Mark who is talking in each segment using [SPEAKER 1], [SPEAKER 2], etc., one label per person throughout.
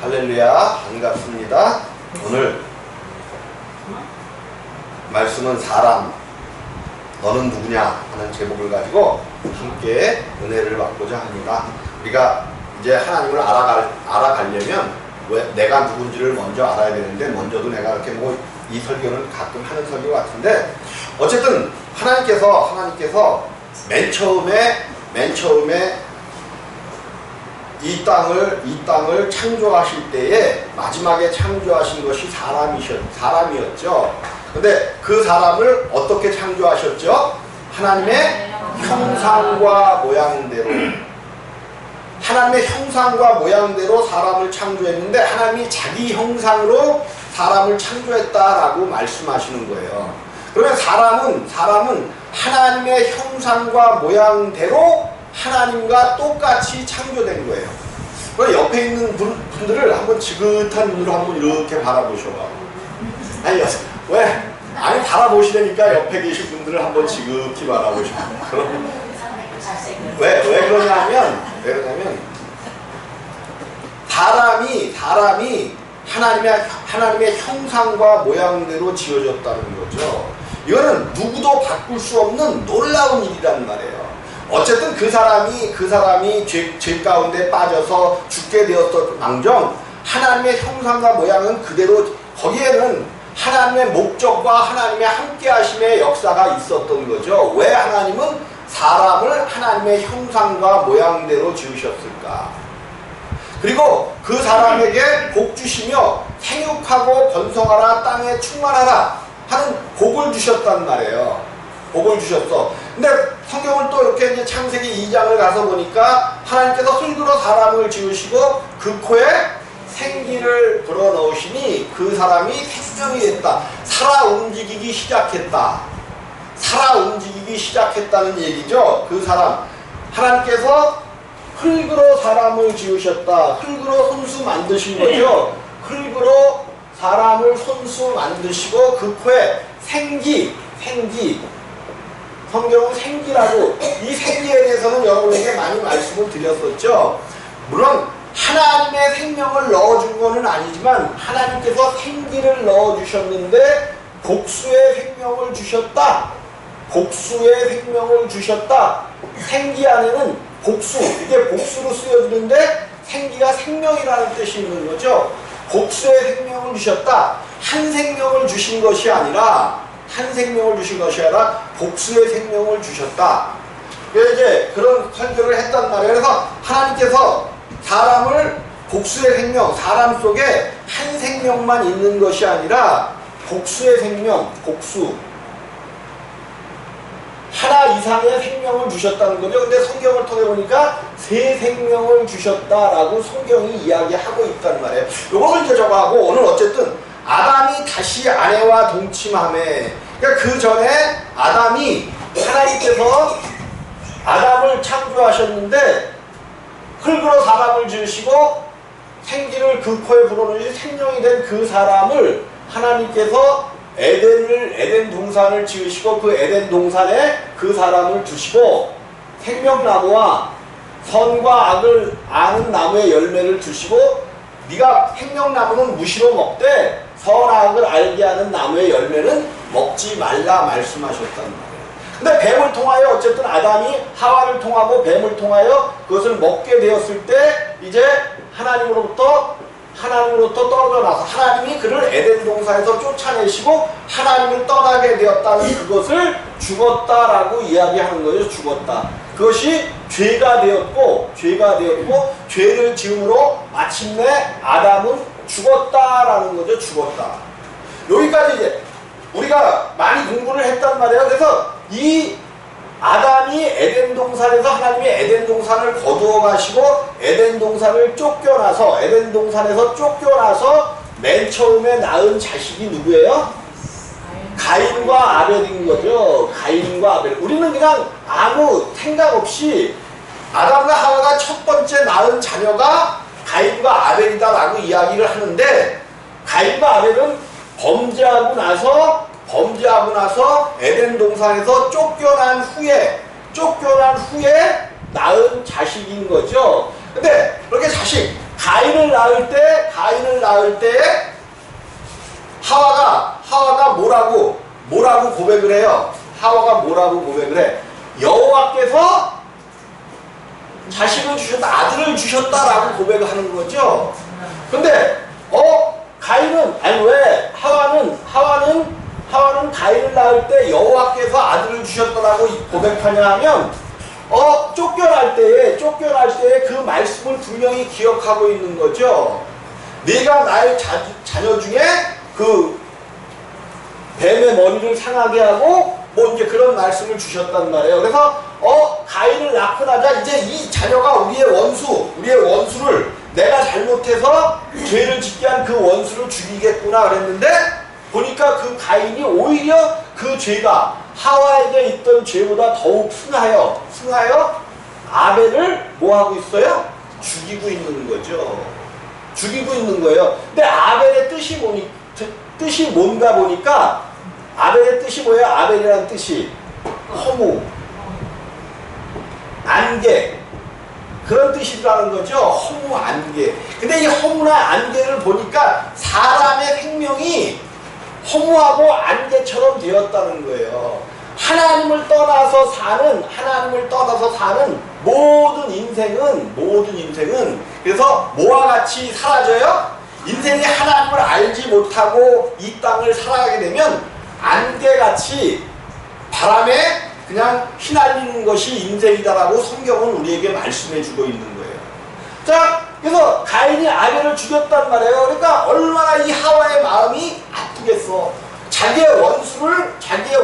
[SPEAKER 1] 할렐루야, 반갑습니다. 오늘 말씀은 사람, 너는 누구냐 하는 제목을 가지고 함께 은혜를 받고자 합니다. 우리가 이제 하나님을 알아가려면 왜 내가 누군지를 먼저 알아야 되는데, 먼저도 내가 이렇게 뭐 이 설교는 가끔 하는 설교 같은데, 어쨌든 하나님께서 맨 처음에 이 땅을 창조하실 때에 마지막에 창조하신 것이 사람이었죠. 근데 그 사람을 어떻게 창조하셨죠? 하나님의 형상과 모양대로. 하나님의 형상과 모양대로 사람을 창조했는데, 하나님이 자기 형상으로 사람을 창조했다라고 말씀하시는 거예요. 그러면 사람은 하나님의 형상과 모양대로 하나님과 똑같이 창조된 거예요. 그럼 옆에 있는 분들을 한번 지긋한 눈으로 한번 이렇게 바라보셔봐. 아니 바라보시려니까 옆에 계신 분들을 한번 지극히 바라보셔. 왜 그러냐면 사람이 하나님의 형상과 모양대로 지어졌다는 거죠. 이거는 누구도 바꿀 수 없는 놀라운 일이란 말이에요. 어쨌든 그 사람이 죄 가운데 빠져서 죽게 되었던 망정, 하나님의 형상과 모양은 그대로, 거기에는 하나님의 목적과 하나님의 함께하심의 역사가 있었던 거죠. 왜 하나님은 사람을 하나님의 형상과 모양대로 지으셨을까? 그리고 그 사람에게 복 주시며 생육하고 번성하라, 땅에 충만하라 하는 복을 주셨단 말이에요. 복을 주셨어. 근데 성경을 또 이렇게 이제 창세기 2장을 가서 보니까 하나님께서 흙으로 사람을 지으시고 그 코에 생기를 불어넣으시니 그 사람이 생명이 됐다. 살아 움직이기 시작했다는 얘기죠. 그 사람, 하나님께서 흙으로 사람을 지으셨다. 흙으로 손수 만드신 거죠. 흙으로 사람을 손수 만드시고 그 코에 생기, 성경은 생기라고, 이 생기에 대해서는 여러분에게 많이 말씀을 드렸었죠. 물론 하나님의 생명을 넣어준 것은 아니지만 하나님께서 생기를 넣어주셨는데 복수의 생명을 주셨다. 생기 안에는 복수, 이게 복수로 쓰여지는데 생기가 생명이라는 뜻이 있는 거죠. 복수의 생명을 주셨다. 한 생명을 주신 것이 아니라 복수의 생명을 주셨다. 그래서 이제 그런 설교를 했단 말이에요. 그래서 하나님께서 사람을 복수의 생명, 사람 속에 한 생명만 있는 것이 아니라 복수의 생명, 하나 이상의 생명을 주셨다는 거죠. 근데 성경을 통해 보니까 세 생명을 주셨다라고 성경이 이야기하고 있단 말이에요. 요거를 이제 저거 하고, 오늘 어쨌든 아담이 다시 아내와 동침함에, 그러니까 그 전에 하나님께서 아담을 창조하셨는데 흙으로 사람을 지으시고 생기를 그 코에 불어넣으시 생명이 된 그 사람을 하나님께서 에덴 동산을 지으시고 그 에덴 동산에 그 사람을 두시고 생명나무와 선과 악을 아는 나무의 열매를 주시고, 네가 생명나무는 무시로 먹되 선악을 알게 하는 나무의 열매는 먹지 말라 말씀하셨단 말이에요. 근데 뱀을 통하여 어쨌든 아담이 하와를 통하고 뱀을 통하여 그것을 먹게 되었을 때 이제 하나님으로부터 떨어져 나서 하나님이 그를 에덴 동산에서 쫓아내시고 하나님을 떠나게 되었다는 그것을 죽었다라고 이야기하는 거예요. 죽었다. 그것이 죄가 되었고 죄를 지음으로 마침내 아담은 죽었다라는 거죠. 죽었다. 여기까지 이제 우리가 많이 공부를 했단 말이에요. 그래서 이 아담이 에덴 동산에서 하나님이 에덴 동산을 거두어 가시고 에덴 동산에서 쫓겨나서 맨 처음에 낳은 자식이 누구예요? 가인과 아벨인 거죠. 가인과 아벨. 우리는 그냥 아무 생각 없이 아담과 하와가 첫 번째 낳은 자녀가 가인과 아벨이다라고 이야기를 하는데, 가인과 아벨은 범죄하고 나서 에덴 동산에서 쫓겨난 후에 낳은 자식인 거죠. 근데 그렇게 가인은 가인을 낳을 때 하와가 뭐라고 고백을 해요? 하와가 뭐라고 고백을 해? 여호와께서 자식을 주셨다, 아들을 주셨다라고 고백을 하는 거죠. 근데 가인은 아니 왜 하와는 가인을 낳을 때 여호와께서 아들을 주셨다라고 고백하냐 하면 쫓겨날 때에 그 말씀을 분명히 기억하고 있는 거죠. 네가 나의 자녀 중에 그 뱀의 머리를 상하게 하고 뭐 이제 그런 말씀을 주셨단 말이에요. 그래서 가인을 낳고 나자 이제 이 자녀가 우리의 원수를 내가 잘못해서 죄를 짓게 한 그 원수를 죽이겠구나 그랬는데 보니까 그 가인이 오히려 그 죄가 하와에게 있던 죄보다 더욱 승하여 아벨을 뭐 하고 있어요? 죽이고 있는 거죠. 죽이고 있는 거예요. 근데 아벨의 뜻이 뭔가 보니까 아벨의 뜻이 뭐예요? 아벨이라는 뜻이 허무, 안개 그런 뜻이라는 거죠. 허무, 안개. 근데 이 허무나 안개를 보니까 사람의 생명이 허무하고 안개처럼 되었다는 거예요. 하나님을 떠나서 사는 모든 인생은 그래서 뭐와 같이 사라져요? 인생이 하나님을 알지 못하고 이 땅을 살아가게 되면 안개같이 바람에 그냥 휘날리는 것이 인생이다라고 성경은 우리에게 말씀해주고 있는 거예요. 자, 그래서 가인이 아벨을 죽였단 말이에요. 그러니까 얼마나 이 하와의 마음이 아프겠어. 자기의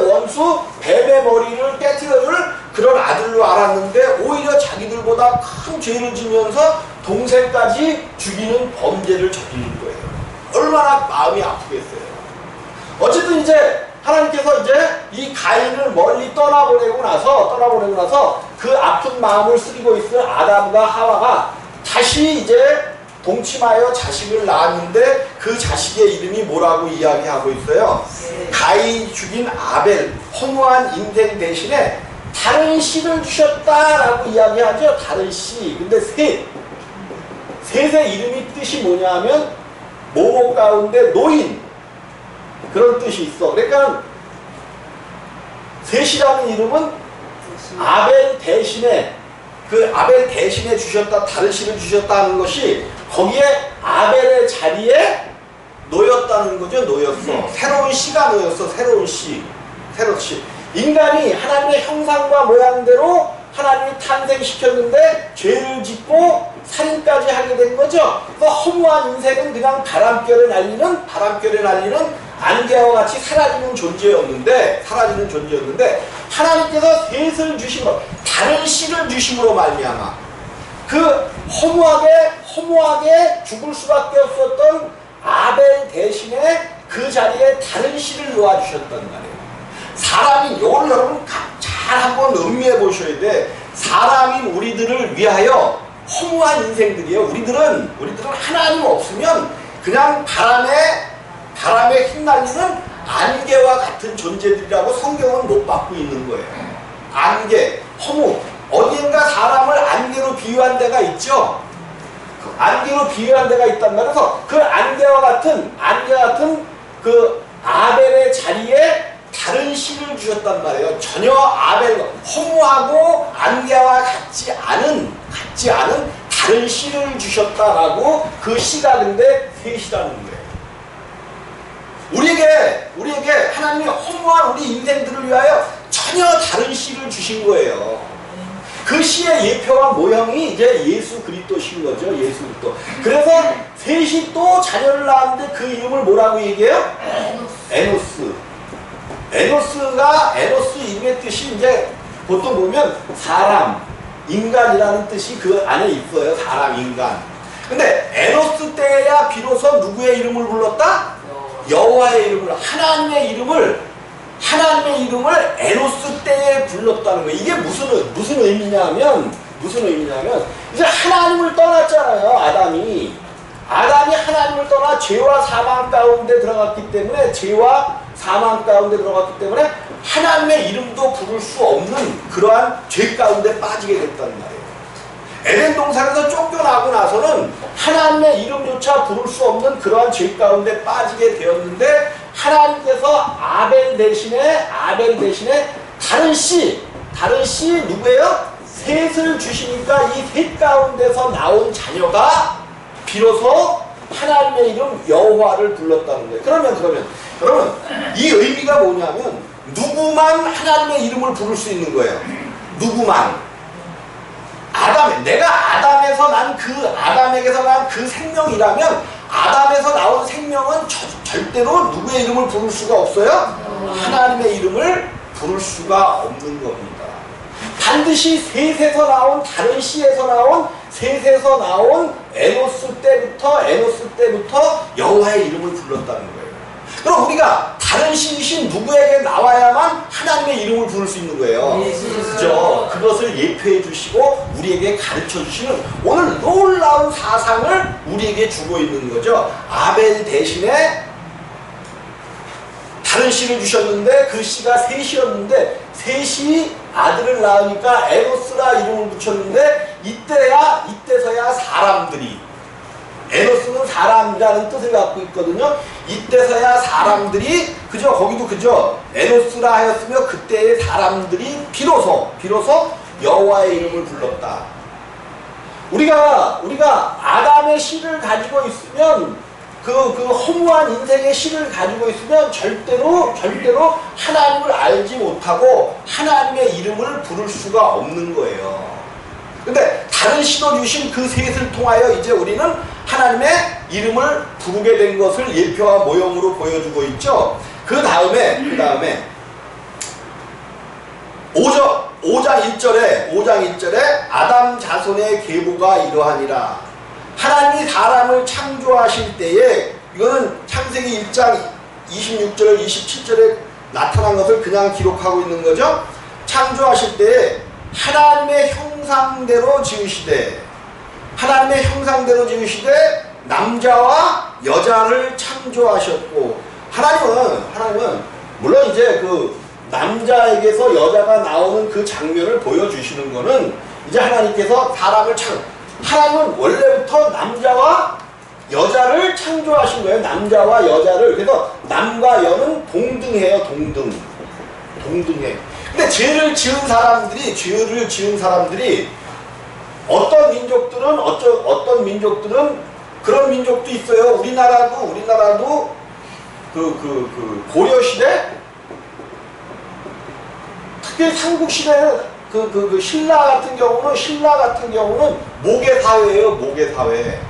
[SPEAKER 1] 원수 뱀의 머리를 깨트려줄 그런 아들로 알았는데 오히려 자기들보다 큰 죄를 지면서 동생까지 죽이는 범죄를 저지른 거예요. 얼마나 마음이 아프겠어요. 어쨌든 이제 하나님께서 이제 이 가인을 멀리 떠나보내고 나서 그 아픈 마음을 쓰리고 있을 아담과 하와가 다시 이제 동침하여 자식을 낳았는데 그 자식의 이름이 뭐라고 이야기하고 있어요? 가인이 죽인 아벨, 허무한 인생 대신에 다른 씨를 주셨다라고 이야기하죠. 다른 씨. 근데 셋의 이름이 뜻이 뭐냐 하면 모모 가운데 노인 그런 뜻이 있어. 그러니까 셋이라는 이름은 아벨 대신에 주셨다, 다른 씨를 주셨다 하는 것이 거기에 아벨의 자리에 놓였다는 거죠. 놓였어. 새로운 씨가 놓였어. 새로운 씨. 인간이 하나님의 형상과 모양대로 하나님이 탄생시켰는데 죄를 짓고 살인까지 하게 된 거죠. 그래서 허무한 인생은 그냥 바람결에 날리는 안개와 같이 사라지는 존재였는데 하나님께서 셋을 주심으로 다른 씨를 주심으로 말미암아 그 허무하게 죽을 수밖에 없었던 아벨 대신에 그 자리에 다른 씨를 놓아주셨단 말이에요. 사람이 이걸 여러분 잘 한번 음미해 보셔야 돼. 사람인 우리들을 위하여 허무한 인생들이에요. 우리들은 하나님 없으면 그냥 바람에 휘날리는 안개와 같은 존재들이라고 성경은 못 받고 있는 거예요. 안개, 허무. 어디엔가 사람을 안개로 비유한 데가 있죠. 안개로 비유한 데가 있단 말이에요. 그래서 그 안개와 같은 그 아벨의 자리에 다른 씨를 주셨단 말이에요. 전혀 아벨과 허무하고 안개와 같지 않은 다른 씨를 주셨다라고 그 씨가 근데 셋이라는 거예요. 우리에게 하나님이 허무한 우리 인생들을 위하여 전혀 다른 씨를 주신 거예요. 그 씨의 예표와 모형이 이제 예수 그리스도신 거죠. 예수 그리스도. 그래서 셋이 또 자녀를 낳았는데 그 이름을 뭐라고 얘기해요? 에노스. 에노스 이름의 뜻이 이제 보통 보면 사람, 인간이라는 뜻이 그 안에 있어요. 사람, 인간. 근데 에노스 때야 비로소 누구의 이름을 불렀다? 여호와의 이름을, 하나님의 이름을 에노스 때에 불렀다는 거예요. 이게 무슨 의미냐면 이제 하나님을 떠났잖아요. 아담이 하나님을 떠나 죄와 사망 가운데 들어갔기 때문에 하나님의 이름도 부를 수 없는 그러한 죄 가운데 빠지게 됐단 말이에요. 에덴 동산에서 쫓겨나고 나서는 하나님의 이름조차 부를 수 없는 그러한 죄 가운데 빠지게 되었는데 하나님께서 아벨 대신에 다른 씨 누구예요? 셋을 주시니까 이 셋 가운데서 나온 자녀가 비로소 하나님의 이름 여호와를 불렀다는 거예요. 그러면 이 의미가 뭐냐면 누구만 하나님의 이름을 부를 수 있는 거예요. 누구만. 내가 아담에게서 난 그 생명이라면 아담에서 나온 생명은 절대로 누구의 이름을 부를 수가 없어요? 하나님의 이름을 부를 수가 없는 겁니다. 반드시 셋에서 나온 다른 씨에서 나온 에노스 때부터 여호와의 이름을 불렀다는 거예요. 그럼 우리가 다른 씨이신 누구에게 나와야만 하나님의 이름을 부를 수 있는 거예요. 그죠? 그것을 예표해 주시고 우리에게 가르쳐 주시는 오늘 놀라운 사상을 우리에게 주고 있는 거죠. 아벨 대신에 다른 씨를 주셨는데 그 씨가 셋이었는데 셋이 아들을 낳으니까 에노스라 이름을 붙였는데 이때서야 사람들이 에노스는 사람이라는 뜻을 갖고 있거든요. 이때서야 사람들이 거기도 에노스라 하였으며 그때의 사람들이 비로소 여호와의 이름을 불렀다. 우리가 아담의 씨를 가지고 있으면 그 허무한 인생의 씨를 가지고 있으면 절대로 하나님을 알지 못하고 하나님의 이름을 부를 수가 없는 거예요. 근데 다른 씨도 주신 그 셋을 통하여 이제 우리는 하나님의 이름을 부르게 된 것을 예표와 모형으로 보여주고 있죠. 그 다음에 5장 1절에 아담 자손의 계보가 이러하니라. 하나님이 사람을 창조하실 때에 이거는 창세기 1장 26절 27절에 나타난 것을 그냥 기록하고 있는 거죠. 창조하실 때에 하나님의 형상대로 지으시되 남자와 여자를 창조하셨고 하나님은 물론 이제 그 남자에게서 여자가 나오는 그 장면을 보여주시는 거는 이제 하나님께서 하나님은 원래부터 남자와 여자를 창조하신 거예요. 남자와 여자를. 그래서 남과 여는 동등해요. 동등해. 근데 죄를 지은 사람들이 어떤 민족들은 그런 민족도 있어요. 우리나라도 그 고려시대 특히 삼국시대는 신라 같은 경우는 모계사회예요. 모계사회.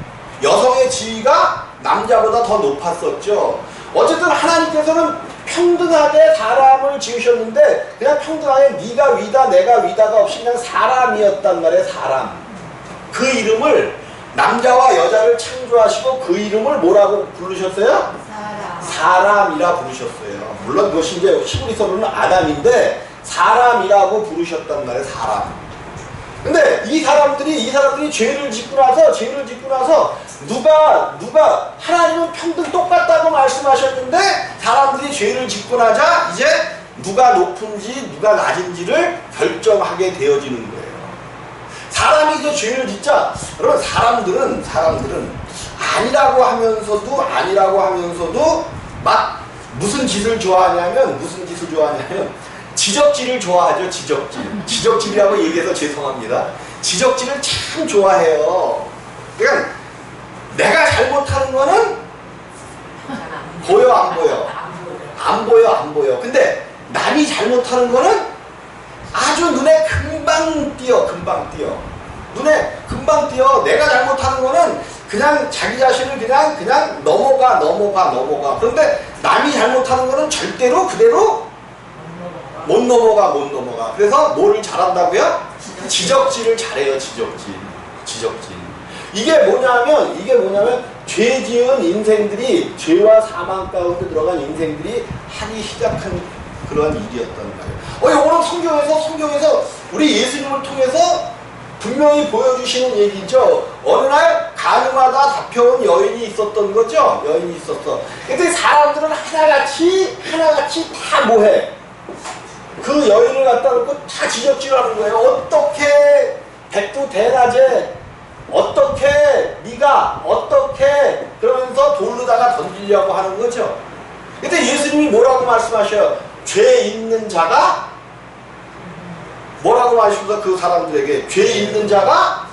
[SPEAKER 1] 여성의 지위가 남자보다 더 높았었죠. 어쨌든 하나님께서는 평등하게 사람을 지으셨는데 그냥 평등하게 네가 위다 내가 위다가 없이 그냥 사람이었단 말이에요. 사람. 그 이름을 남자와 여자를 창조하시고 그 이름을 뭐라고 부르셨어요? 사람이라 부르셨어요. 물론 그것이 이제 히브리서로는 아담인데 사람이라고 부르셨단 말이에요. 사람. 근데 이 사람들이 죄를 짓고 나서 누가 하나님은 평등 똑같다고 말씀하셨는데 사람들이 죄를 짓고 나자 이제 누가 높은지 누가 낮은지를 결정하게 되어지는 거예요. 사람이 이제 죄를 짓자 그러면 사람들은 아니라고 하면서도 막 무슨 짓을 좋아하냐면 지적질을 좋아하죠. 지적질이라고 얘기해서 죄송합니다. 지적질을 참 좋아해요. 그러니까 내가 잘못하는 거는 보여 안 보여? 안 보여. 근데 남이 잘못하는 거는 아주 눈에 금방 띄어. 눈에 금방 띄어. 내가 잘못하는 거는 그냥 자기 자신을 그냥 넘어가. 그런데 남이 잘못하는 거는 절대로 그대로 못 넘어가. 그래서 뭐를 잘한다고요? 지적질을 잘해요. 지적질. 이게 뭐냐면 죄 지은 인생들이 죄와 사망 가운데 들어간 인생들이 하기 시작한 그러한 일이었단 말이에요. 이거는 성경에서 우리 예수님을 통해서 분명히 보여주시는 얘기죠. 어느 날 가늠하다 잡혀온 여인이 있었던 거죠. 여인이 있었어. 근데 사람들은 하나같이 다 뭐해? 그 여인을 갖다 놓고 다 지적질하는 거예요. 어떻게 백두 대낮에 어떻게 네가 어떻게 그러면서 돌로다가 던지려고 하는 거죠. 근데 예수님이 뭐라고 말씀하셔요? 죄 있는 자가 뭐라고 말씀하셔서 그 사람들에게 죄 있는 자가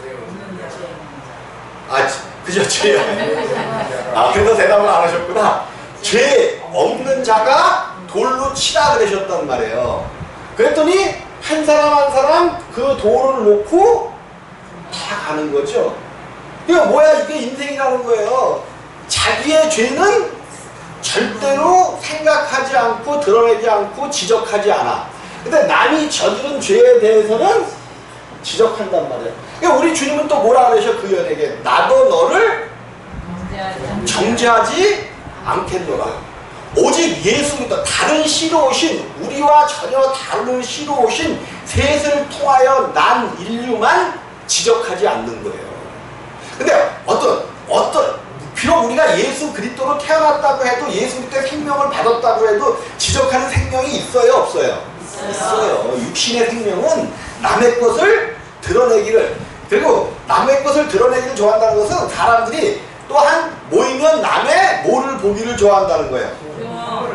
[SPEAKER 1] 그죠? 죄 그래서 대답을 안 하셨구나. 죄 없는 자가 돌로 치라 그러셨단 말이에요. 그랬더니 한 사람 한 사람 그 돌을 놓고 다 가는 거죠. 이거 뭐야? 이게 인생이라는 거예요. 자기의 죄는 절대로 생각하지 않고 드러내지 않고 지적하지 않아. 근데 남이 저지른 죄에 대해서는 지적한단 말이에요. 그러니까 우리 주님은 또 뭐라 그러셔? 그 여인에게 나도 너를 정죄하지 않겠노라. 오직 예수 그리스도 다른 씨로 오신 우리와 전혀 다른 씨로 오신 셋을 통하여 난 인류만 지적하지 않는 거예요. 근데 비록 우리가 예수 그리스도로 태어났다고 해도 예수 그리스도의 생명을 받았다고 해도 지적하는 생명이 있어요, 없어요? 있어요. 육신의 생명은 남의 것을 드러내기를, 그리고 남의 것을 드러내기를 좋아한다는 것은 사람들이 또한 모이면 남의 뭐를 보기를 좋아한다는 거예요.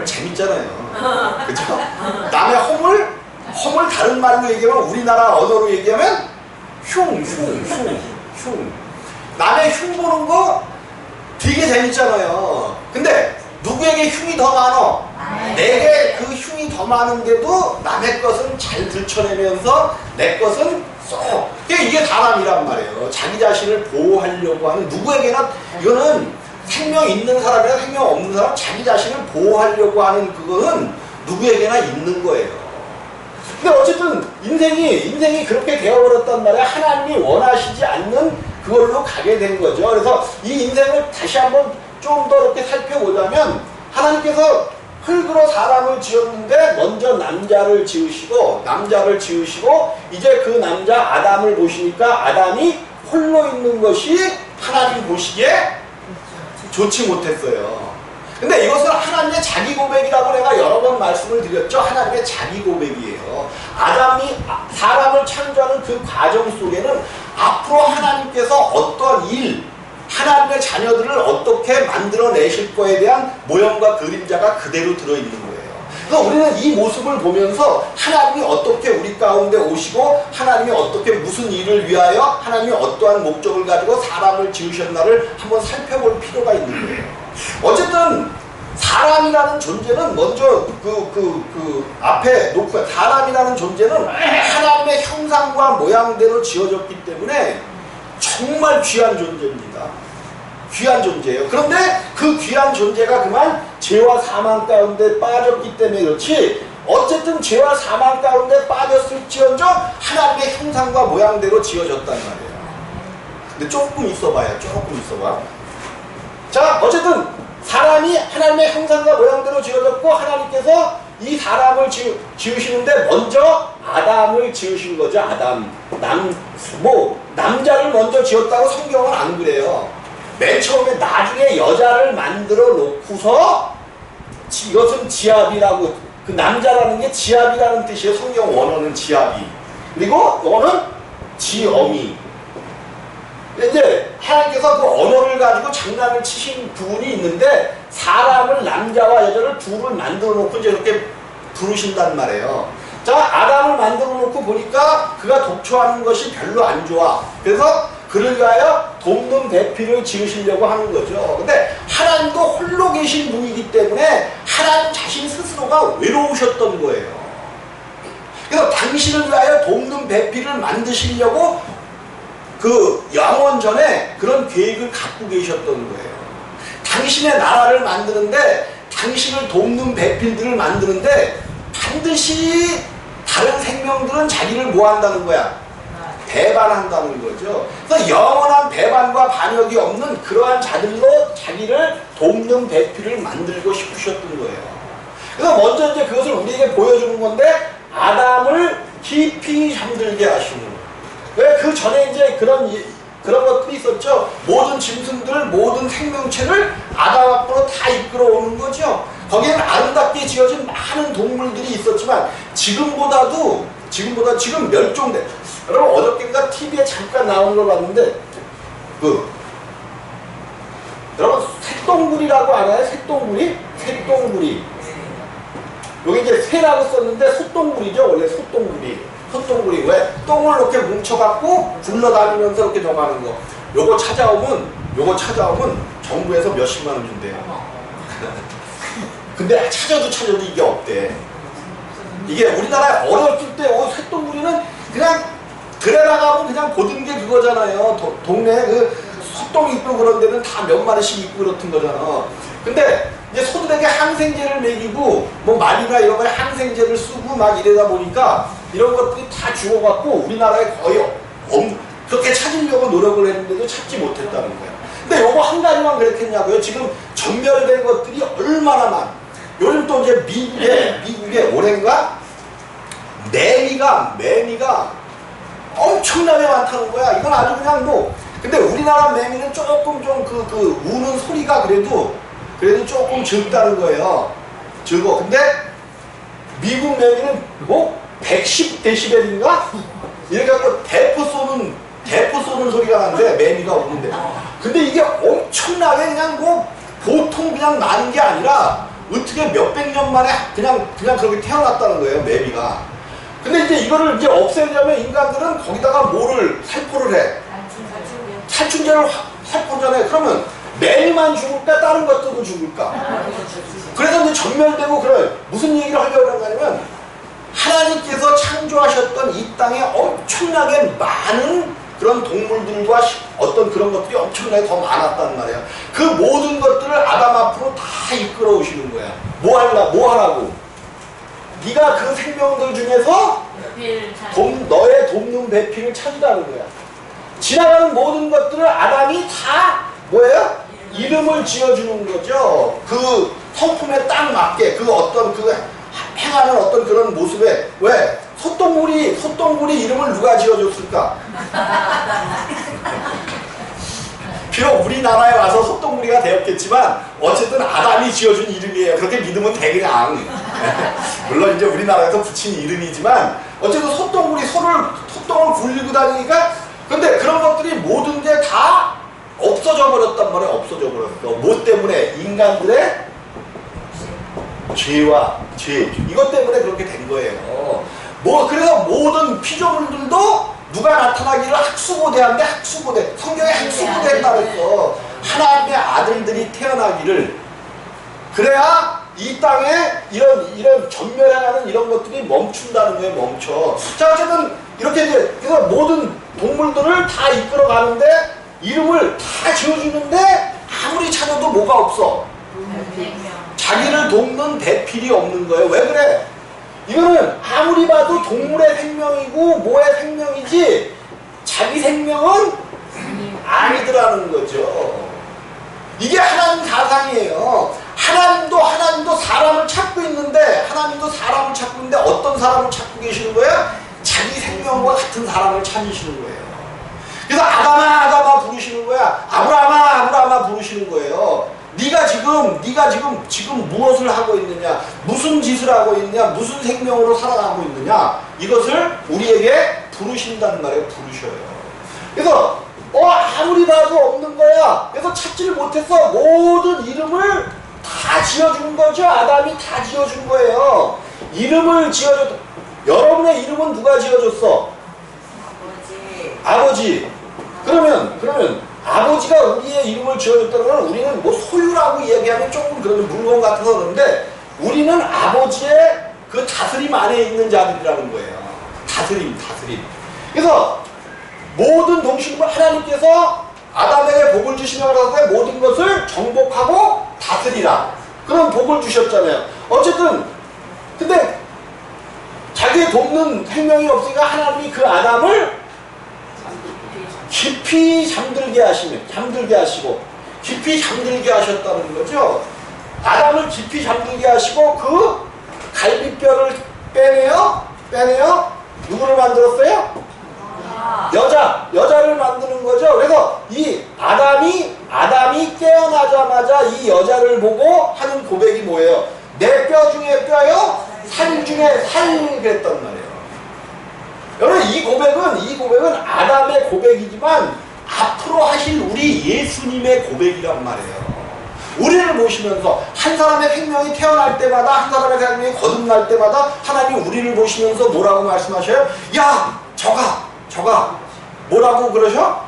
[SPEAKER 1] 재밌잖아요. 그죠? 남의 허물 다른 말로 얘기하면 우리나라 언어로 얘기하면 흉. 남의 흉 보는 거 되게 재밌잖아요. 근데 누구에게 흉이 더 많어? 내게 그 흉이 더 많은데도 남의 것은 잘 들춰내면서 내 것은 쏙. 이게 사람이란 말이에요. 자기 자신을 보호하려고 하는, 누구에게나 이거는 생명 있는 사람이나 생명 없는 사람 자기 자신을 보호하려고 하는 그거는 누구에게나 있는 거예요. 근데 어쨌든 인생이 그렇게 되어버렸단 말이야. 하나님이 원하시지 않는 그걸로 가게 된 거죠. 그래서 이 인생을 다시 한번 좀 더 이렇게 살펴보자면, 하나님께서 흙으로 사람을 지었는데 먼저 남자를 지으시고 이제 그 남자 아담을 보시니까 아담이 홀로 있는 것이 하나님 보시기에 좋지 못했어요. 근데 이것은 하나님의 자기 고백이라고 내가 여러 번 말씀을 드렸죠. 하나님의 자기 고백이에요. 아담이 사람을 창조하는 그 과정 속에는 앞으로 하나님께서 어떤 하나님의 자녀들을 어떻게 만들어내실 거에 대한 모형과 그림자가 그대로 들어있는 거예요. 그래서 우리는 이 모습을 보면서 하나님이 어떻게 우리 가운데 오시고 하나님이 어떻게 무슨 일을 위하여 하나님이 어떠한 목적을 가지고 사람을 지으셨나를 한번 살펴볼 필요가 있는 거예요. 어쨌든 사람이라는 존재는 먼저 앞에 놓고, 사람이라는 존재는 하나님의 형상과 모양대로 지어졌기 때문에 정말 귀한 존재입니다. 귀한 존재예요. 그런데 그 귀한 존재가 그만 죄와 사망 가운데 빠졌기 때문에 그렇지, 어쨌든 죄와 사망 가운데 빠졌을지언정 하나님의 형상과 모양대로 지어졌단 말이에요. 근데 조금 있어봐. 자, 어쨌든 사람이 하나님의 형상과 모양대로 지어졌고, 하나님께서 이 사람을 지으시는데 먼저 아담을 지으신 거죠. 남자를 먼저 지었다고 성경은 안 그래요. 맨 처음에 나중에 여자를 만들어 놓고서 이것은 지압이라고, 그 남자라는 게 지압이라는 뜻이에요. 성경 원어는 지압이. 그리고 너는 지어미. 이제 하나님께서 그 언어를 가지고 장난을 치신 부분이 있는데, 사람을, 남자와 여자를 둘을 만들어 놓고 이제 이렇게 부르신단 말이에요. 자, 아담을 만들어 놓고 보니까 그가 독초하는 것이 별로 안 좋아. 그래서 그를 위하여 돕는 배필을 지으시려고 하는 거죠. 근데 하나님도 홀로 계신 분이기 때문에 하나님 자신 스스로가 외로우셨던 거예요. 그래서 당신을 위하여 돕는 배필을 만드시려고 그 영원 전에 그런 계획을 갖고 계셨던 거예요. 당신의 나라를 만드는데, 당신을 돕는 배필들을 만드는데 반드시 다른 생명들은 자기를 뭐 한다는 거야? 배반한다는 거죠. 그래서 영원한 배반과 반역이 없는 그러한 자들로 자기를 돕는 배필을 만들고 싶으셨던 거예요. 그래서 먼저 이제 그것을 우리에게 보여주는 건데, 아담을 깊이 잠들게 하시는 거예요. 왜? 그 전에 이제 그런 것들이 있었죠. 모든 짐승들, 모든 생명체를 아담 앞으로 다 이끌어오는 거죠. 거기에는 아름답게 지어진 많은 동물들이 있었지만 지금 멸종된, 여러분 어저께인가 TV에 잠깐 나온 걸 봤는데 여러분 쇳덩구리라고 알아요? 쇳덩구리? 쇳덩구리. 여기 이제 새라고 썼는데 솥덩구리죠. 원래 솥덩구리. 솥덩구리. 왜? 똥을 이렇게 뭉쳐갖고 굴러다니면서 이렇게 정하는 거. 요거 찾아오면 정부에서 몇십만 원 준대요. 근데 찾아도 이게 없대. 이게 우리나라에 어렸을 때 쇳덩구리는 그냥 들에 나가면 그냥 보던 게 그거잖아요. 동네 그 소똥 있고 그런 데는 다 몇 마리씩 있고 그렇던 거잖아. 근데 이제 소들에게 항생제를 먹이고 뭐 말이나 이런 거에 항생제를 쓰고 막 이러다 보니까 이런 것들이 다 죽어갖고 우리나라에 거의 그렇게 찾으려고 노력을 했는데도 찾지 못했다는 거야. 근데 요거 한 가지만 그랬겠냐고요. 지금 전멸된 것들이 얼마나 많아. 요즘 또 이제 미국에 올해인가 매미가 엄청나게 많다는 거야. 이건 아주 그냥 뭐. 근데 우리나라 매미는 조금 좀 우는 소리가 그래도 조금 적다는 거예요. 적어. 근데 미국 매미는 뭐 110데시벨인가? 이렇게 갖고 대포 쏘는 소리가 나는데 매미가 오는데. 근데 이게 엄청나게 그냥 뭐 보통 그냥 나는 게 아니라 어떻게 몇백 년 만에 그냥 그렇게 태어났다는 거예요, 매미가. 근데 이제 이거를 이제 없애려면 인간들은 거기다가 뭐를 살포를 해. 살충제를 살포잖아요. 그러면 매미만 죽을까? 다른 것들도 죽을까? 그래서 이제 전멸되고 그래. 무슨 얘기를 하려고 하냐면 하나님께서 창조하셨던 이 땅에 엄청나게 많은 그런 동물들과 어떤 그런 것들이 엄청나게 더 많았단 말이야. 그 모든 것들을 아담 앞으로 다 이끌어 오시는 거야. 뭐 하라고? 네가 그 생명들 중에서 너의 돕는 배필을 찾으라는 거야. 지나가는 모든 것들을 아담이 다 뭐예요? 이름을 지어주는 거죠. 그 성품에 딱 맞게 그 어떤 그 행하는 어떤 그런 모습에. 왜? 솥덩구리 이름을 누가 지어줬을까? 비록 우리나라에 와서 솥덩구리가 되었겠지만 어쨌든 아담이 지어준 이름이에요. 그렇게 믿으면 돼 그냥. 물론 이제 우리나라에서 붙인 이름이지만 어쨌든 솥덩을 굴리고 다니니까. 근데 그런 것들이 모든 게 다 없어져 버렸단 말이에요. 없어져 버렸어. 뭐 때문에? 인간들의 죄 이것 때문에 그렇게 된 거예요. 그래서 모든 피조물들도 누가 나타나기를 학수고대한데 성경에 학수고대했다고 했어. 하나님의 아들들이 태어나기를. 그래야 이 땅에 이런 전멸해가는 이런 것들이 멈춘다는 거예요. 멈춰. 자, 어쨌든 이렇게 이제 그래서 모든 동물들을 다 이끌어 가는데 이름을 다 지어주는데 아무리 찾아도 뭐가 없어. 자기를 돕는 대필이 없는 거예요. 왜 그래? 이거는 아무리 봐도 동물의 생명이고 뭐의 생명이지 자기 생명은 아니더라는 거죠. 이게 하나님 사상이에요. 하나님도 사람을 찾고 있는데 어떤 사람을 찾고 계시는 거예요? 자기 생명과 같은 사람을 찾으시는 거예요. 그래서 아담아 부르시는 거야. 아브라함아 부르시는 거예요. 네가 지금 무엇을 하고 있느냐, 무슨 짓을 하고 있느냐, 무슨 생명으로 살아가고 있느냐, 이것을 우리에게 부르신다는 말이에요. 부르셔요. 그래서 아무리 봐도 없는 거야. 그래서 찾지를 못해서 모든 이름을 다 지어준 거죠. 아담이 다 지어준 거예요. 이름을 지어줬. 여러분의 이름은 누가 지어줬어? 아버지. 그러면 아버지가 우리의 이름을 지어줬다는 건 우리는 뭐 소유라고 얘기하면 조금 그런 물건 같아서 그런데 우리는 아버지의 그 다스림 안에 있는 자들이라는 거예요. 다스림. 그래서 모든 동식물 하나님께서 아담에게 복을 주시면서 모든 것을 정복하고 다스리라. 그런 복을 주셨잖아요. 어쨌든 근데 자기의 돕는 생명이 없으니까 하나님이 그 아담을 깊이 잠들게 하시고 깊이 잠들게 하셨다는 거죠. 아담을 깊이 잠들게 하시고 그 갈비뼈를 빼내요. 누구를 만들었어요? 여자를 만드는 거죠. 그래서 이 아담이 깨어나자마자 이 여자를 보고 하는 고백이 뭐예요? 내 뼈 중에 뼈요, 살 중에 살 그랬단 말이에요. 여러분 이 고백은 아담의 고백이지만 앞으로 하실 우리 예수님의 고백이란 말이에요. 우리를 보시면서 한 사람의 생명이 태어날 때마다 한 사람의 생명이 거듭날 때마다 하나님이 우리를 보시면서 뭐라고 말씀하셔요? 야 저가 뭐라고 그러셔?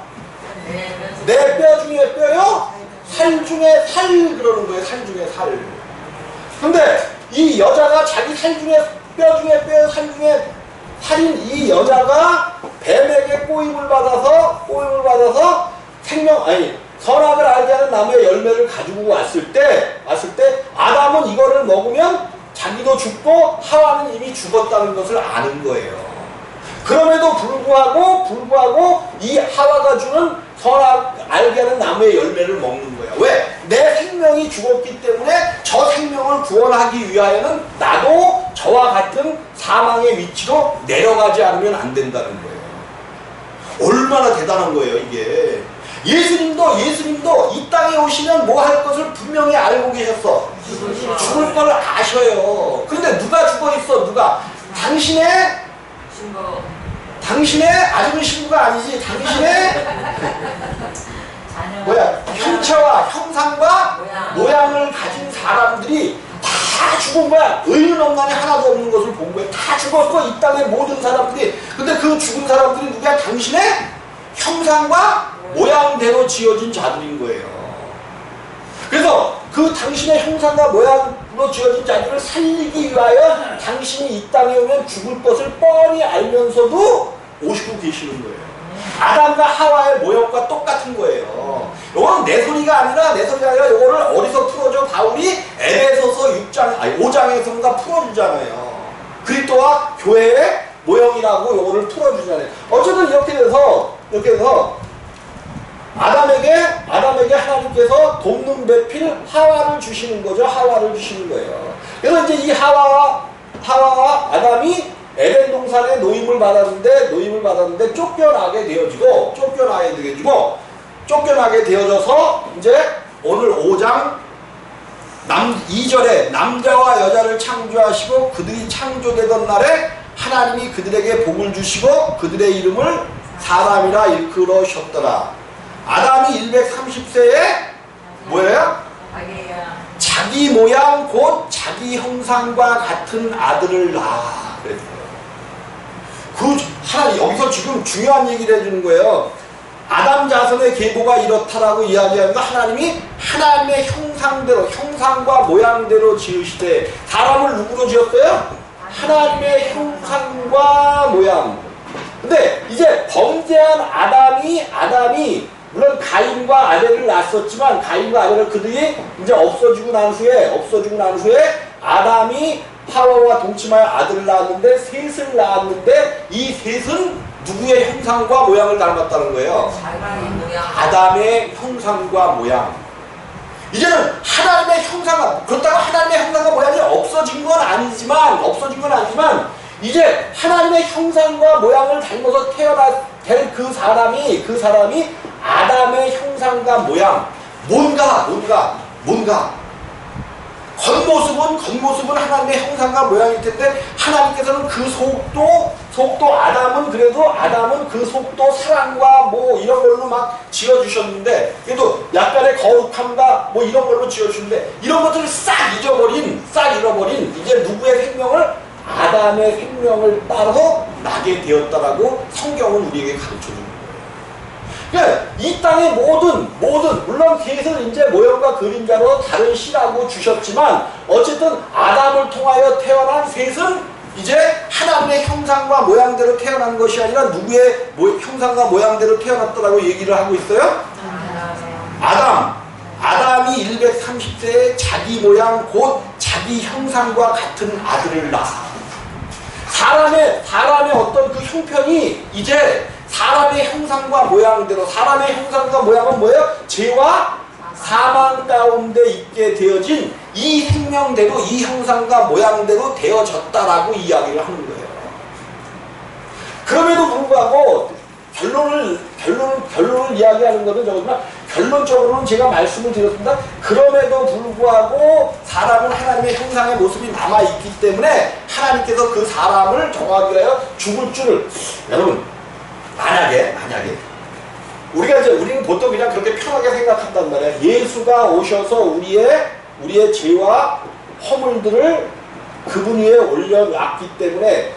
[SPEAKER 1] 내 뼈 중에 뼈요? 살 중에 살 그러는 거예요. 살 중에 살. 근데 이 여자가 자기 살 중에 뼈 중에 뼈 살 중에 살인 이 여자가 뱀에게 꼬임을 받아서 선악을 알게 하는 나무의 열매를 가지고 왔을 때 아담은 이거를 먹으면 자기도 죽고 하와는 이미 죽었다는 것을 아는 거예요. 그럼에도 불구하고 이 하와가 주는 선악 알게 하는 나무의 열매를 먹는 거야. 왜? 내 생명이 죽었기 때문에 저 생명을 구원하기 위하여는 나도 저와 같은 사망의 위치로 내려가지 않으면 안 된다는 거예요. 얼마나 대단한 거예요, 이게. 예수님도 이 땅에 오시면 뭐 할 것을 분명히 알고 계셨어. 죽을 걸 아셔요. 근데 누가 죽어 있어? 누가? 당신의 아직은 신부가 아니지. 당신의 형체와 형상과 모양을 가진 사람들이 다 죽은 거야. 의인 없나니 하나도 없는 것을 본 거야. 다 죽었어. 이 땅의 모든 사람들이. 근데 그 죽은 사람들이 누구야? 당신의 형상과 모양대로 지어진 자들인 거예요. 그래서 그 당신의 형상과 모양으로 지어진 자들을 살리기 위하여 당신이 이 땅에 오면 죽을 것을 뻔히 알면서도 오시고 계시는 거예요. 아담과 하와의 모형과 똑같은 거예요. 이건 내 소리가 아니라 이거를 어디서 풀어줘? 바울이 에베소서 5장에서인가 풀어주잖아요. 그리스도와 교회의 모형이라고 이거를 풀어주잖아요. 어쨌든 이렇게 돼서 아담에게 하나님께서 돕는 배필 하와를 주시는 거죠. 하와를 주시는 거예요. 그래서 이제 이 하와와 아담이 에덴 동산에 노임을 받았는데 쫓겨나게 되어져서 이제 오늘 5장 2절에 남자와 여자를 창조하시고 그들이 창조되던 날에 하나님이 그들에게 복을 주시고 그들의 이름을 사람이라 일컬으셨더라. 아담이 130세에 뭐예요? 자기 모양 곧 자기 형상과 같은 아들을 낳아. 그랬어요. 하나님 여기서 지금 중요한 얘기를 해주는 거예요. 아담 자손의 계보가 이렇다라고 이야기하면서 하나님이 하나님의 형상대로 형상과 모양대로 지으시되 사람을 누구로 지었어요? 하나님의 형상과 모양. 근데 이제 범죄한 아담이 물론 가인과 아벨을 낳았었지만 가인과 아벨을 그들이 이제 없어지고 난 후에 아담이 하와와 동침하여 아들을 낳았는데 셋을 낳았는데 이 셋은 누구의 형상과 모양을 닮았다는 거예요? 아담의 형상과 모양. 이제는 하나님의 형상과 그렇다고 하나님의 형상과 모양이 없어진 건 아니지만 이제 하나님의 형상과 모양을 닮아서 될 그 사람이 아담의 형상과 모양 뭔가 겉모습은 하나님의 형상과 모양일 텐데 하나님께서는 그 속도 아담은 그 속도 사랑과 뭐 이런 걸로 막 지어주셨는데 그래도 약간의 거룩함과 뭐 이런 걸로 지어주는데 이런 것들을 싹 잃어버린 이제 누구의 생명을 아담의 생명을 따라서 나게 되었다라고 성경은 우리에게 가르쳐주는 거예요. 그러니까 이 땅의 모든 물론 셋을 이제 모형과 그림자로 다른 시라고 주셨지만 어쨌든 아담을 통하여 태어난 셋은 이제 하나님의 형상과 모양대로 태어난 것이 아니라 누구의 형상과 모양대로 태어났다라고 얘기를 하고 있어요? 아담이 130세에 자기 모양 곧 자기 형상과 같은 아들을 낳아. 사람의 어떤 그 형편이 이제 사람의 형상과 모양대로 사람의 형상과 모양은 뭐예요? 죄와 사망 가운데 있게 되어진 이 생명대로 이 형상과 모양대로 되어졌다라고 이야기를 하는 거예요. 그럼에도 불구하고 결론을 이야기하는 것은 저거지만 결론적으로는 제가 말씀을 드렸습니다. 그럼에도 불구하고 사람은 하나님의 형상의 모습이 남아있기 때문에 하나님께서 그 사람을 정하기 위하여 죽을 줄을 여러분 만약에 우리는 보통 그냥 그렇게 편하게 생각한단 말이야. 예수가 오셔서 우리의 죄와 허물들을 그분 위에 올려놨기 때문에,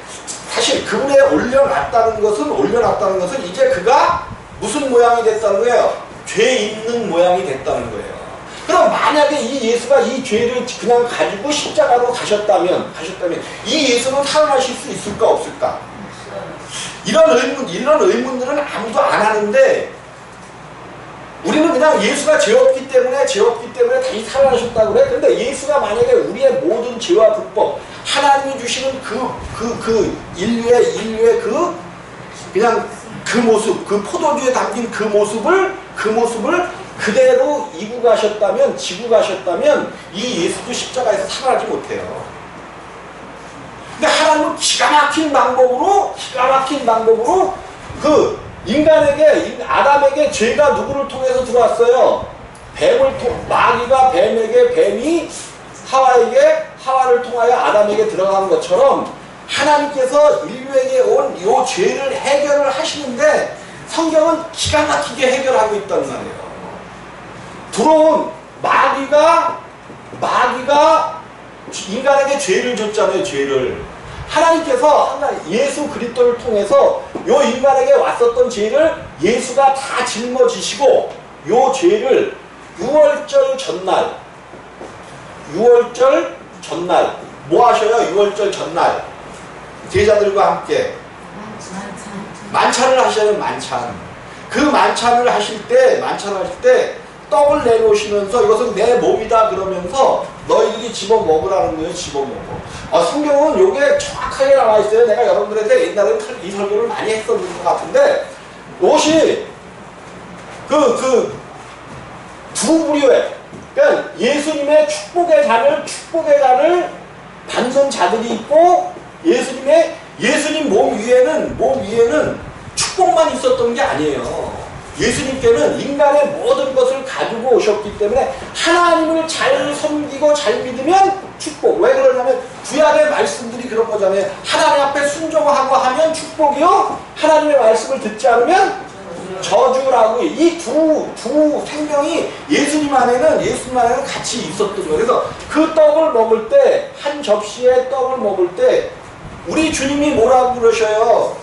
[SPEAKER 1] 사실 그분 위에 올려놨다는 것은 이제 그가 무슨 모양이 됐다는 거예요? 죄 있는 모양이 됐다는 거예요. 그럼 만약에 이 예수가 이 죄를 그냥 가지고 십자가로 가셨다면 이 예수는 살아나실 수 있을까 없을까? 이런 의문들은 아무도 안 하는데, 우리는 그냥 예수가 죄 없기 때문에 다시 살아나셨다고 그래. 근데 예수가 만약에 우리의 모든 죄와 불법, 하나님이 주시는 인류의 그냥 그 모습, 그 포도주에 담긴 그 모습을 그대로 지고 가셨다면 이 예수도 십자가에서 살아나지 못해요. 근데 하나님은 기가 막힌 방법으로 아담에게 죄가 누구를 통해서 들어왔어요? 마귀가 뱀에게, 뱀이 하와를 통하여 아담에게 들어간 것처럼 하나님께서 인류에게 온 이 죄를 해결을 하시는데, 성경은 기가 막히게 해결하고 있단 말이에요. 들어온 마귀가 인간에게 죄를 줬잖아요. 죄를. 하나님께서 예수 그리스도를 통해서 요 인간에게 왔었던 죄를 예수가 다 짊어지시고, 요 죄를 6월절 전날 뭐 하셔요? 6월절 전날 제자들과 함께 만찬을 하시는 그 만찬을 하실 때 떡을 내놓으시면서 이것은 내 몸이다 그러면서 너희들이 집어 먹으라는 거예요. 집어 먹어. 성경은 이게 정확하게 나와 있어요. 내가 여러분들한테 옛날에 이 설교를 많이 했었는 것 같은데, 이것이 두 부류의, 그러니까 예수님의 축복의 잔을 받는 자들이 있고, 예수님 몸 위에는 축복만 있었던 게 아니에요. 예수님께는 인간의 모든 것을 가지고 오셨기 때문에 하나님을 잘 섬기고 잘 믿으면 축복. 왜 그러냐면 구약의 말씀들이 그런 거잖아요. 하나님 앞에 순종하고 하면 축복이요, 하나님의 말씀을 듣지 않으면 저주라고. 이 두 생명이 예수님 안에는 같이 있었던 거예요. 그래서 그 떡을 먹을 때, 한 접시에 떡을 먹을 때 우리 주님이 뭐라고 그러셔요?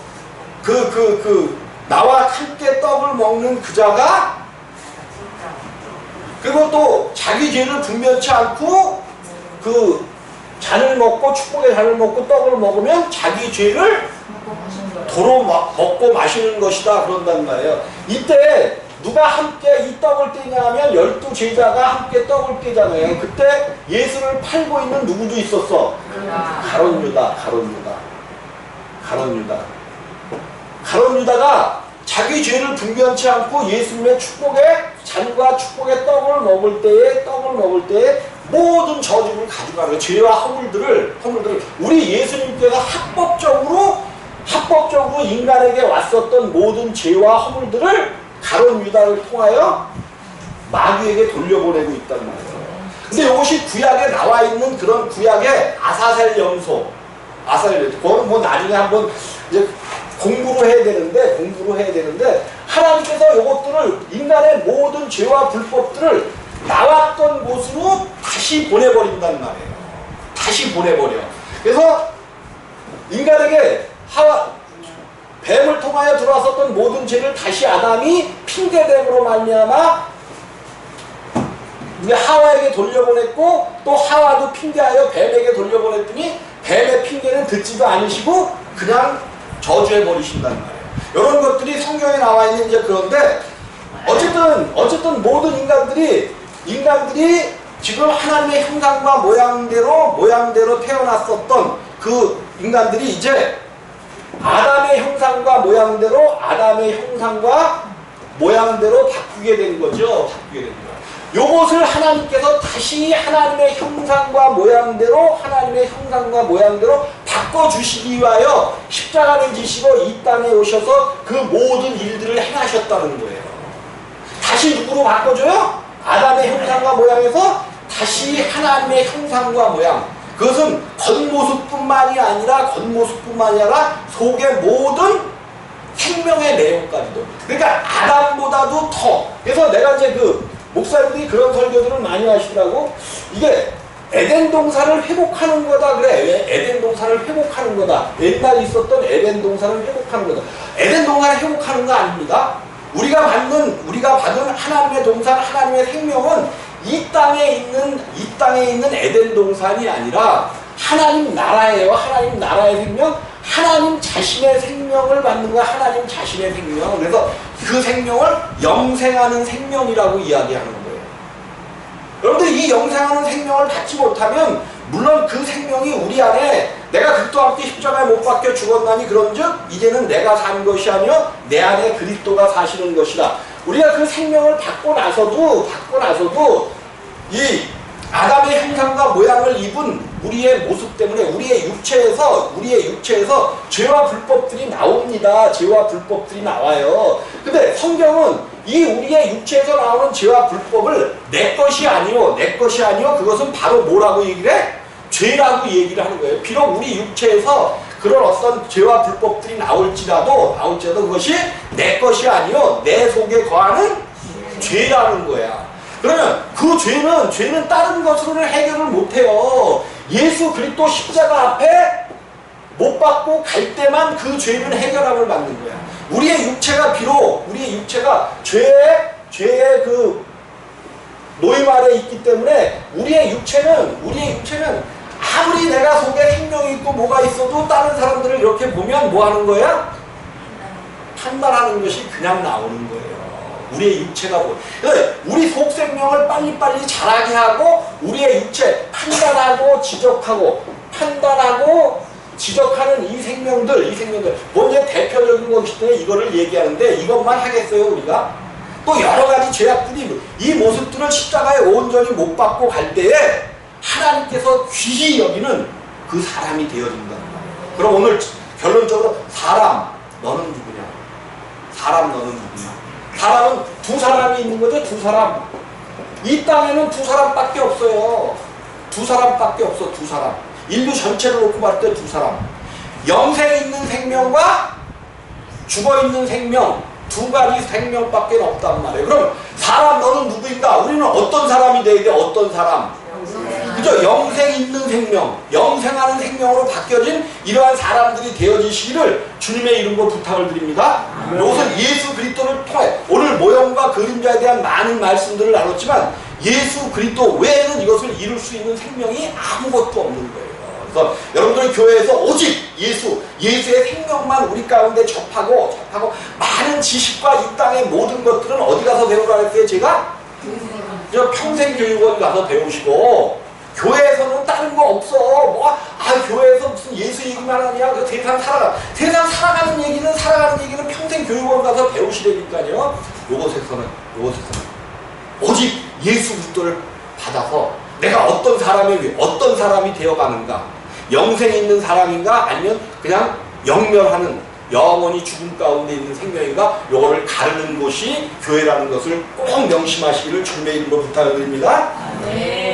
[SPEAKER 1] 나와 함께 떡을 먹는 그 자가, 그리고 또 자기 죄를 분별치 않고 그 잔을 먹고, 축복의 잔을 먹고 떡을 먹으면 자기 죄를 도로 먹고 마시는 것이다 그런단 말이에요. 이때 누가 함께 이 떡을 떼냐 하면 12제자가 함께 떡을 떼잖아요. 그때 예수를 팔고 있는 누구도 있었어? 가룟 유다가 자기 죄를 분별치 않고 예수님의 축복의 잔과 축복의 떡을 먹을 때에 모든 저주를 가져가는, 죄와 허물들을 우리 예수님께서 합법적으로 인간에게 왔었던 모든 죄와 허물들을 가룟 유다를 통하여 마귀에게 돌려보내고 있단 말이에요. 근데 이것이 구약에 나와 있는 그런 구약의 아사셀 염소, 그거는 뭐 나중에 한번 이제 공부를 해야 되는데 하나님께서 이것들을, 인간의 모든 죄와 불법들을 나왔던 곳으로 다시 보내버린단 말이에요. 다시 보내버려. 그래서 인간에게 뱀을 통하여 들어왔었던 모든 죄를 다시 아담이 핑계됨으로 말미암아 하와에게 돌려보냈고, 또 하와도 핑계하여 뱀에게 돌려보냈더니 뱀의 핑계는 듣지도 않으시고 그냥 저주해버리신단 말이에요. 이런 것들이 성경에 나와 있는 이제 그런데, 어쨌든 모든 인간들이 지금 하나님의 형상과 모양대로 태어났었던 그 인간들이 이제 아담의 형상과 모양대로 바뀌게 된 거죠. 요것을 하나님께서 다시 하나님의 형상과 모양대로 바꿔주시기 위하여 십자가를 지시고 이 땅에 오셔서 그 모든 일들을 행하셨다는 거예요. 다시 누구로 바꿔줘요? 아담의 형상과 모양에서 다시 하나님의 형상과 모양. 그것은 겉모습뿐만이 아니라 속의 모든 생명의 내용까지도. 그러니까 아담보다도 더. 그래서 내가 이제 그 목사님들이 그런 설교들을 많이 하시더라고. 이게 에덴 동산을 회복하는 거다 그래. 왜? 에덴 동산을 회복하는 거다. 옛날에 있었던 에덴 동산을 회복하는 거다. 에덴 동산을 회복하는 거 아닙니다. 우리가 받은 하나님의 동산, 하나님의 생명은 이 땅에 있는 에덴 동산이 아니라 하나님 나라예요. 하나님 나라의 생명, 하나님 자신의 생명을 받는 거야. 하나님 자신의 생명. 그래서 그 생명을 영생하는 생명이라고 이야기하는 거예요. 여러분들 이 영생하는 생명을 받지 못하면 물론 그 생명이 우리 안에 내가 그리스도와 함께 십자가에 못 박혀 죽었나니 그런즉 이제는 내가 산 것이 아니요 내 안에 그리스도가 사시는 것이다. 우리가 그 생명을 받고 나서도 이 아담의 형상과 모양을 입은 우리의 모습 때문에 우리의 육체에서 죄와 불법들이 나옵니다. 죄와 불법들이 나와요. 근데 성경은 이 우리의 육체에서 나오는 죄와 불법을 내 것이 아니요 그것은 바로 뭐라고 얘기를 해? 죄라고 얘기를 하는 거예요. 비록 우리 육체에서 그런 어떤 죄와 불법들이 나올지라도 그것이 내 것이 아니요 내 속에 거하는 죄라는 거야. 그러면 그 죄는 다른 것으로는 해결을 못해요. 예수 그리스도 십자가 앞에 못 박고 갈 때만 그 죄는 해결함을 받는 거야. 우리의 육체가 죄의 그 노임 아래 있기 때문에 우리의 육체는 아무리 내가 속에 생명이 있고 뭐가 있어도 다른 사람들을 이렇게 보면 뭐 하는 거야? 판단하는 것이 그냥 나오는 거예요. 우리의 육체가 우리 속 생명을 빨리빨리 자라게 하고 우리의 육체 판단하고 지적하는 이 생명들 먼저 대표적인 것이기 때문에 이거를 얘기하는데 이것만 하겠어요 우리가? 또 여러 가지 죄악들이 이 모습들을 십자가에 온전히 못 박고 갈 때에 하나님께서 귀히 여기는 그 사람이 되어진다. 그럼 오늘 결론적으로 사람 너는 누구냐? 사람은 두 사람이 있는 거죠. 두 사람. 이 땅에는 두 사람밖에 없어요. 두 사람. 인류 전체를 놓고 봤을 때 두 사람. 영생에 있는 생명과 죽어있는 생명, 두 가지 생명밖에 없단 말이에요. 그럼 사람 너는 누구인가? 우리는 어떤 사람이 돼야 돼? 어떤 사람? 그죠? 영생 있는 생명, 영생하는 생명으로 바뀌어진 이러한 사람들이 되어지시기를 주님의 이름으로 부탁을 드립니다. 이것은 예수 그리스도를 통해 오늘 모형과 그림자에 대한 많은 말씀들을 나눴지만 예수 그리스도 외에는 이것을 이룰 수 있는 생명이 아무것도 없는 거예요. 그래서 여러분들의 교회에서 오직 예수의 생명만 우리 가운데 접하고 많은 지식과 이 땅의 모든 것들은 어디 가서 배우라 했어요? 제가? 평생교육원 가서 배우시고 교회에서는 다른 거 없어. 교회에서 무슨 예수 얘기만 하냐? 세상 살아가는 얘기는 평생교육원 가서 배우시라니까요. 요것에서는 오직 예수 그리스도를 받아서 내가 어떤 사람이 되어가는가? 영생이 있는 사람인가? 아니면 그냥 영멸하는 영원히 죽음 가운데 있는 생명인가? 요거를 가르는 곳이 교회라는 것을 꼭 명심하시기를 주님의 이름으로 부탁드립니다.
[SPEAKER 2] 네.